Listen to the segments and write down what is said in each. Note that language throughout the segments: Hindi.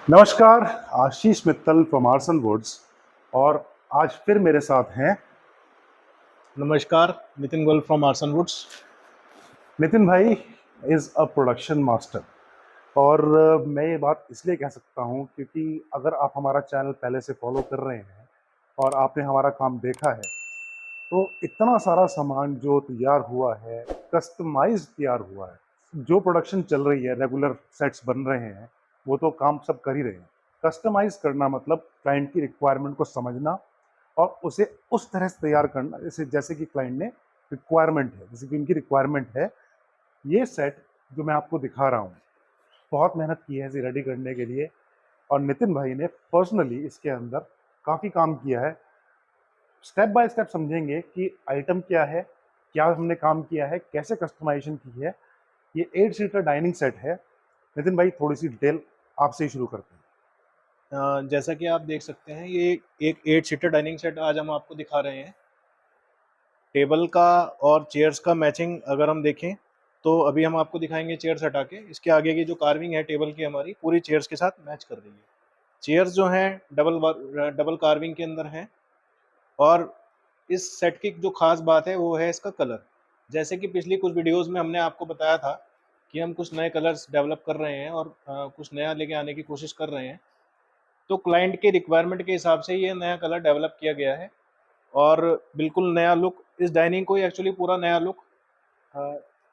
नमस्कार। Ashish Mittal from Arson Woods. और आज फिर मेरे साथ हैं नमस्कार, Nitin Goyal from Arson Woods. Nitin भाई। Is a production master. और मैं ये बात इसलिए कह सकता हूँ क्योंकि अगर आप हमारा चैनल पहले से फॉलो कर रहे हैं और आपने हमारा काम देखा है तो इतना सारा सामान जो तैयार हुआ है, कस्टमाइज तैयार हुआ है, जो प्रोडक्शन चल रही है, रेगुलर सेट्स बन रहे हैं, वो तो काम सब कर ही रहे हैं। कस्टमाइज करना मतलब क्लाइंट की रिक्वायरमेंट को समझना और उसे उस तरह से तैयार करना जैसे जैसे कि क्लाइंट ने रिक्वायरमेंट है, जैसे कि उनकी रिक्वायरमेंट है। ये सेट जो मैं आपको दिखा रहा हूँ, बहुत मेहनत की है इसे रेडी करने के लिए। और नितिन भाई ने पर्सनली इसके अंदर काफ़ी काम किया है। स्टेप बाय स्टेप समझेंगे कि आइटम क्या है, क्या हमने काम किया है, कैसे कस्टमाइजेशन की है। ये 8 सीटर डाइनिंग सेट है। नितिन भाई थोड़ी सी डिटेल आपसे ही शुरू करते हैं। जैसा कि आप देख सकते हैं, ये एक 8 सीटर डाइनिंग सेट आज हम आपको दिखा रहे हैं। टेबल का और चेयर्स का मैचिंग अगर हम देखें तो अभी हम आपको दिखाएंगे चेयर्स हटा के। इसके आगे की जो कार्विंग है टेबल की, हमारी पूरी चेयर्स के साथ मैच कर रही है। चेयर्स जो हैं डबल कार्विंग के अंदर हैं। और इस सेट की जो खास बात है वो है इसका कलर। जैसे कि पिछली कुछ वीडियोस में हमने आपको बताया था कि हम कुछ नए कलर्स डेवलप कर रहे हैं और कुछ नया लेके आने की कोशिश कर रहे हैं। तो क्लाइंट के रिक्वायरमेंट के हिसाब से ये नया कलर डेवलप किया गया है और बिल्कुल नया लुक इस डाइनिंग को एक्चुअली पूरा नया लुक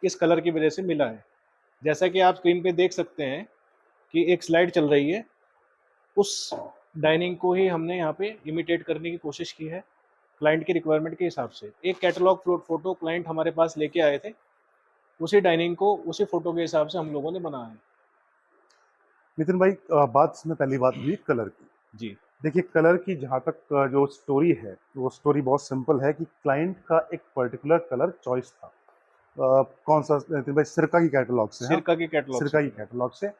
इस कलर की वजह से मिला है। जैसा कि आप स्क्रीन पे देख सकते हैं कि एक स्लाइड चल रही है, उस डाइनिंग को ही हमने यहाँ पे इमिटेट करने की कोशिश की है क्लाइंट की रिक्वायरमेंट के हिसाब से। एक कैटलॉग फोटो क्लाइंट हमारे पास लेके आए थे, उसी डाइनिंग को उसी फोटो के हिसाब से हम लोगों ने बनाया है। नितिन भाई, बात इसमें पहली बात हुई कलर की। जी। देखिए, कलर की जहाँ तक जो स्टोरी है, वो स्टोरी बहुत सिंपल है कि क्लाइंट का एक पर्टिकुलर कलर चॉइस था। कौन सा नितिन भाई? सिरका की कैटलॉग से। हाँ, सिरका के कैटलॉग से सिरका की था। कैटलॉग से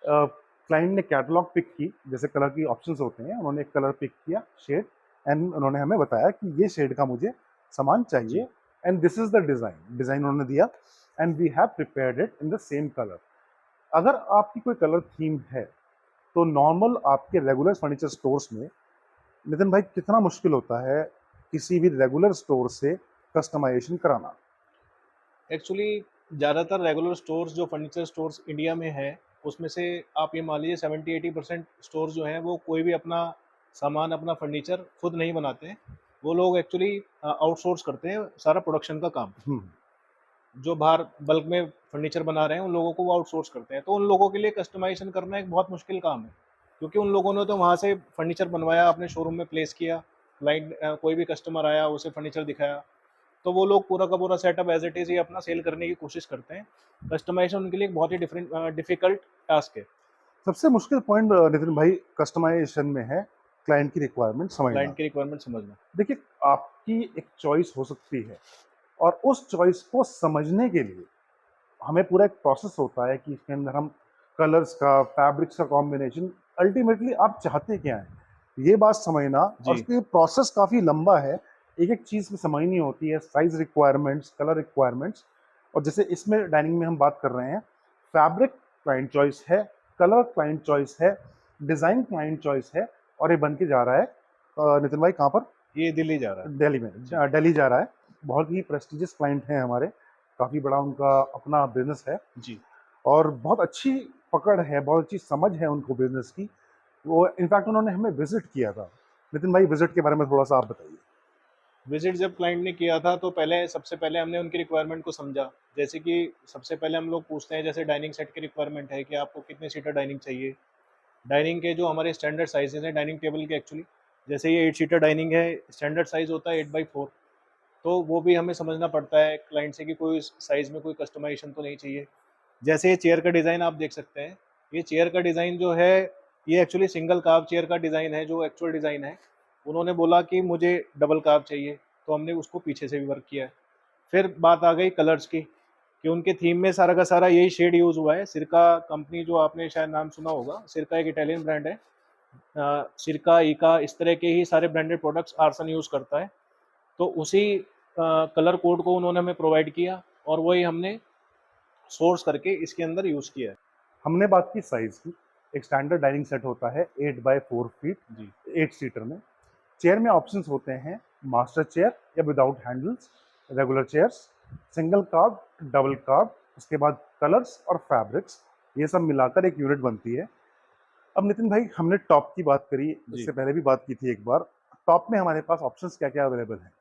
क्लाइंट ने कैटलॉग पिक की। जैसे कलर की ऑप्शंस होते हैं, उन्होंने एक कलर पिक किया, शेड, एंड उन्होंने हमें बताया कि ये शेड का मुझे सामान चाहिए जी। And this is the design. Design उन्होंने दिया and we have prepared it in the same colour. अगर आपकी कोई कलर थीम है तो नॉर्मल आपके रेगुलर फर्नीचर स्टोर्स में नितिन भाई कितना मुश्किल होता है किसी भी रेगुलर स्टोर से कस्टमाइजेशन कराना। एक्चुअली ज़्यादातर रेगुलर स्टोर्स जो फर्नीचर स्टोर्स इंडिया में है, उसमें से आप ये मान लीजिए 70-80% स्टोर जो हैं वो कोई भी अपना सामान, अपना फर्नीचर खुद नहीं बनाते हैं। वो लोग एक्चुअली आउटसोर्स करते हैं सारा प्रोडक्शन का काम। हम्म। जो बाहर बल्क में फर्नीचर बना रहे हैं उन लोगों को वो आउटसोर्स करते हैं, तो उन लोगों के लिए कस्टमाइजेशन करना एक बहुत मुश्किल काम है। क्योंकि उन लोगों ने तो वहाँ से फर्नीचर बनवाया, अपने शोरूम में प्लेस किया, क्लाइंट कोई भी कस्टमर आया उसे फर्नीचर दिखाया, तो वो लोग पूरा का पूरा सेटअप एज इट इज़ ही अपना सेल करने की कोशिश करते हैं। कस्टमाइजेशन उनके लिए एक बहुत ही डिफिकल्ट टास्क है। सबसे मुश्किल पॉइंट नितिन भाई कस्टमाइजेशन में है क्लाइंट की रिक्वायरमेंट समझना। क्लाइंट की रिक्वायरमेंट समझना। देखिए, आपकी एक चॉइस हो सकती है और उस चॉइस को समझने के लिए हमें पूरा एक प्रोसेस होता है कि इसके अंदर हम कलर्स का, फैब्रिक्स का कॉम्बिनेशन, अल्टीमेटली आप चाहते क्या हैं, ये बात समझना। और जी। उसके प्रोसेस काफ़ी लंबा है। एक एक चीज़ में समझनी होती है, साइज रिक्वायरमेंट्स, कलर रिक्वायरमेंट्स। और जैसे इसमें डाइनिंग में हम बात कर रहे हैं, फैब्रिक क्लाइंट चॉइस है, कलर क्लाइंट चॉइस है, डिज़ाइन क्लाइंट चॉइस है। और ये बन के जा रहा है नितिन भाई कहाँ पर? ये दिल्ली जा रहा है। दिल्ली में। जी। दिल्ली जा रहा है। बहुत ही प्रेस्टिजियस क्लाइंट हैं हमारे, काफ़ी बड़ा उनका अपना बिजनेस है जी। और बहुत अच्छी पकड़ है, बहुत अच्छी समझ है उनको बिजनेस की। वो इनफैक्ट उन्होंने हमें विजिट किया था। नितिन भाई, विजिट के बारे में थोड़ा सा आप बताइए। विजिट जब क्लाइंट ने किया था तो पहले सबसे पहले हमने उनकी रिक्वायरमेंट को समझा। जैसे कि सबसे पहले हम लोग पूछते हैं, जैसे डाइनिंग सेट की रिक्वायरमेंट है कि आपको कितने सीटर डाइनिंग चाहिए। डाइनिंग के जो हमारे स्टैंडर्ड साइजेस हैं डाइनिंग टेबल के, एक्चुअली जैसे ये 8 सीटर डाइनिंग है, स्टैंडर्ड साइज़ होता है 8x4। तो वो भी हमें समझना पड़ता है क्लाइंट से कि कोई साइज़ में कोई कस्टमाइजेशन तो नहीं चाहिए। जैसे ये चेयर का डिज़ाइन आप देख सकते हैं, ये चेयर का डिज़ाइन जो है, ये एक्चुअली सिंगल कार्ब चेयर का डिज़ाइन है जो एक्चुअल डिज़ाइन है। उन्होंने बोला कि मुझे डबल कार्ब चाहिए, तो हमने उसको पीछे से भी वर्क किया है। फिर बात आ गई कलर्स की, कि उनके थीम में सारा का सारा यही शेड यूज़ हुआ है। सिरका कंपनी, जो आपने शायद नाम सुना होगा, सिरका एक इटालियन ब्रांड है। सिरका, ईका, इस तरह के ही सारे ब्रांडेड प्रोडक्ट्स आर्सन यूज़ करता है। तो उसी कलर कोड को उन्होंने हमें प्रोवाइड किया और वही हमने सोर्स करके इसके अंदर यूज़ किया है। हमने बात की साइज़ की, एक स्टैंडर्ड डाइनिंग सेट होता है 8 बाय 4 फीट जी 8 सीटर में। चेयर में ऑप्शंस होते हैं मास्टर चेयर या without handles, regular chairs, single carb, double carb, उसके बाद कलर्स और फैब्रिक्स, ये सब मिलाकर एक यूनिट बनती है। अब नितिन भाई, हमने टॉप की बात करी, जी। इससे पहले भी बात की थी एक बार। टॉप में हमारे पास ऑप्शंस क्या क्या अवेलेबल हैं?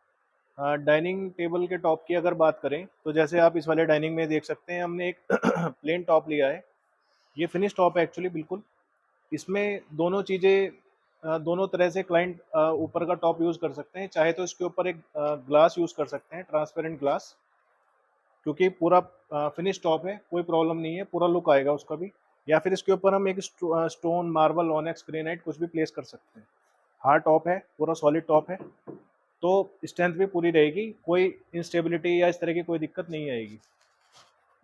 डाइनिंग टेबल के टॉप की अगर बात करें तो जैसे आप इस वाले डाइनिंग में देख सकते हैं, हमने एक प्लेन टॉप लिया है। ये फिनिश टॉप है एक्चुअली बिल्कुल। इसमें दोनों चीज़ें दोनों तरह से क्लाइंट ऊपर का टॉप यूज़ कर सकते हैं। चाहे तो इसके ऊपर एक ग्लास यूज़ कर सकते हैं, ट्रांसपेरेंट ग्लास, क्योंकि पूरा फिनिश टॉप है, कोई प्रॉब्लम नहीं है, पूरा लुक आएगा उसका भी। या फिर इसके ऊपर हम एक स्टोन, मार्बल, ऑनेक्स, ग्रेनाइट कुछ भी प्लेस कर सकते हैं। हार्ड टॉप है, पूरा सॉलिड टॉप है, तो स्ट्रेंथ भी पूरी रहेगी, कोई इंस्टेबिलिटी या इस तरह की कोई दिक्कत नहीं आएगी।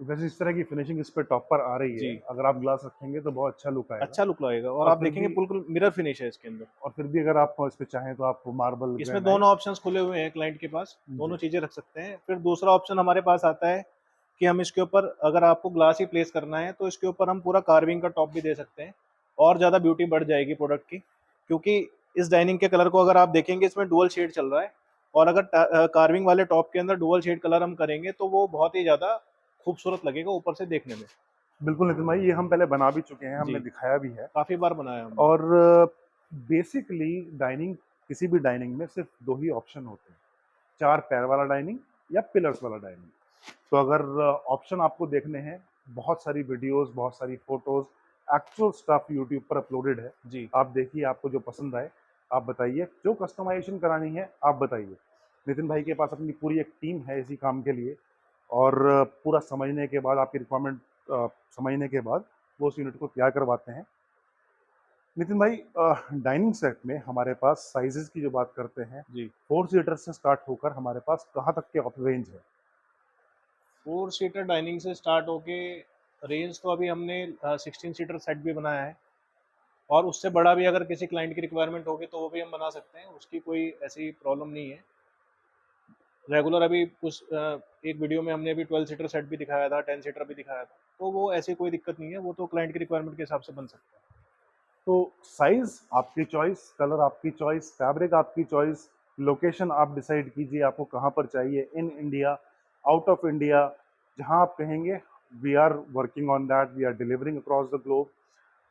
वैसे इस तरह की फिनिशिंग इस पे टॉप पर आ रही है, जी, अगर आप ग्लास रखेंगे तो बहुत अच्छा लुक आएगा। अच्छा लुक लगेगा और और आप फिर देखेंगे भी बिल्कुल मिरर फिनिश है इसके अंदर। और फिर भी अगर आप इस पे चाहें तो आप मार्बल, इसमें ग्रेनाइट। दोनों ऑप्शंस खुले हुए हैं क्लाइंट के पास, दोनों जी। चीज़ें रख सकते हैं। फिर दूसरा ऑप्शन हमारे पास आता है कि हम इसके ऊपर, अगर आपको ग्लास ही प्लेस करना है, तो इसके ऊपर हम पूरा कार्विंग का टॉप भी दे सकते हैं और ज़्यादा ब्यूटी बढ़ जाएगी प्रोडक्ट की। क्योंकि इस डाइनिंग के कलर को अगर आप देखेंगे, इसमें डुअल शेड चल रहा है, और अगर कार्विंग वाले टॉप के अंदर डुअल शेड कलर हम करेंगे तो वो बहुत ही ज़्यादा खूबसूरत लगेगा ऊपर से देखने में। बिल्कुल नितिन भाई, ये हम पहले बना भी चुके हैं, हमने जी, दिखाया भी है। काफ़ी बार बनाया हमने। और बेसिकली डाइनिंग, किसी भी डाइनिंग में सिर्फ दो ही ऑप्शन होते हैं, 4 पैर वाला डाइनिंग या पिलर्स वाला डाइनिंग। तो अगर ऑप्शन आपको देखने हैं, बहुत सारी वीडियोस, बहुत सारी फोटोज, एक्चुअल स्टफ यूट्यूब पर अपलोडेड है। जी, आप देखिए, आपको जो पसंद आए आप बताइए, जो कस्टमाइजेशन करानी है आप बताइए। नितिन भाई के पास अपनी पूरी एक टीम है इसी काम के लिए, और पूरा समझने के बाद, आपकी रिक्वायरमेंट समझने के बाद वो उस यूनिट को तैयार करवाते हैं। नितिन भाई, डाइनिंग सेट में हमारे पास साइजेस की जो बात करते हैं, जी। 4 सीटर से स्टार्ट होकर हमारे पास कहाँ तक के रेंज है? 4 सीटर डाइनिंग से स्टार्ट होके रेंज तो अभी हमने 16 सीटर सेट भी बनाया है, और उससे बड़ा भी अगर किसी क्लाइंट की रिक्वायरमेंट होगी तो वो भी हम बना सकते हैं, उसकी कोई ऐसी प्रॉब्लम नहीं है। रेगुलर अभी कुछ एक वीडियो में हमने अभी 12 सीटर सेट भी दिखाया था, 10 सीटर भी दिखाया था, तो वो ऐसी कोई दिक्कत नहीं है, वो तो क्लाइंट की रिक्वायरमेंट के हिसाब से बन सकता है। तो साइज आपकी चॉइस, कलर आपकी चॉइस, फैब्रिक आपकी चॉइस, लोकेशन आप डिसाइड कीजिए आपको कहाँ पर चाहिए, in India, out of India, जहाँ आप कहेंगे we are working on that, we are delivering across the globe.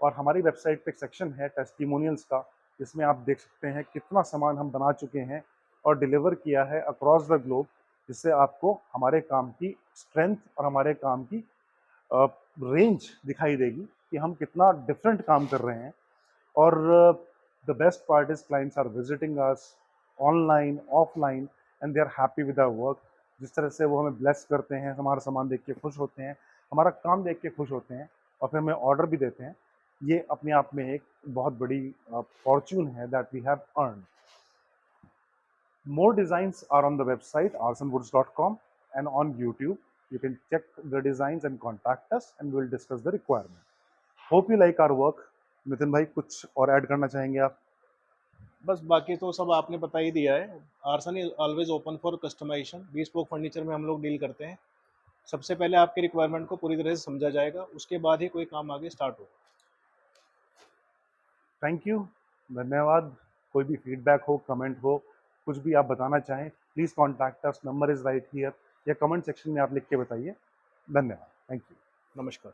और हमारी वेबसाइट पे एक सेक्शन है टेस्टिमोनियल्स का, जिसमें आप देख सकते हैं कितना सामान हम बना चुके हैं और डिलीवर किया है अक्रॉस द ग्लोब, जिससे आपको हमारे काम की स्ट्रेंथ और हमारे काम की रेंज दिखाई देगी कि हम कितना डिफरेंट काम कर रहे हैं। और the best part is clients are visiting us online, offline, and they are happy with our work. जिस तरह से वो हमें ब्लेस करते हैं, हमारा सामान देख के खुश होते हैं, हमारा काम देख के खुश होते हैं, और फिर हमें ऑर्डर भी देते हैं, ये अपने आप में एक बहुत बड़ी फॉर्च्यून है that we have earn. More designs are on the website arsonwoods.com and on YouTube. You can check the designs and contact us, and we'll discuss the requirement. Hope you like our work. Nitin भाई, कुछ और ऐड करना चाहेंगे आप? बस बाकी तो सब आपने बता ही दिया है। Aarsun is always open for customisation. bespoke furniture में हम लोग डील करते हैं। सबसे पहले आपके रिक्वायरमेंट को पूरी तरह से समझा जाएगा, उसके बाद ही कोई काम आगे स्टार्ट होगा। थैंक यू, धन्यवाद। कोई भी फीडबैक हो, कमेंट हो, कुछ भी आप बताना चाहें, please contact us, number is right here, या कमेंट सेक्शन में आप लिख के बताइए। धन्यवाद, थैंक यू। नमस्कार।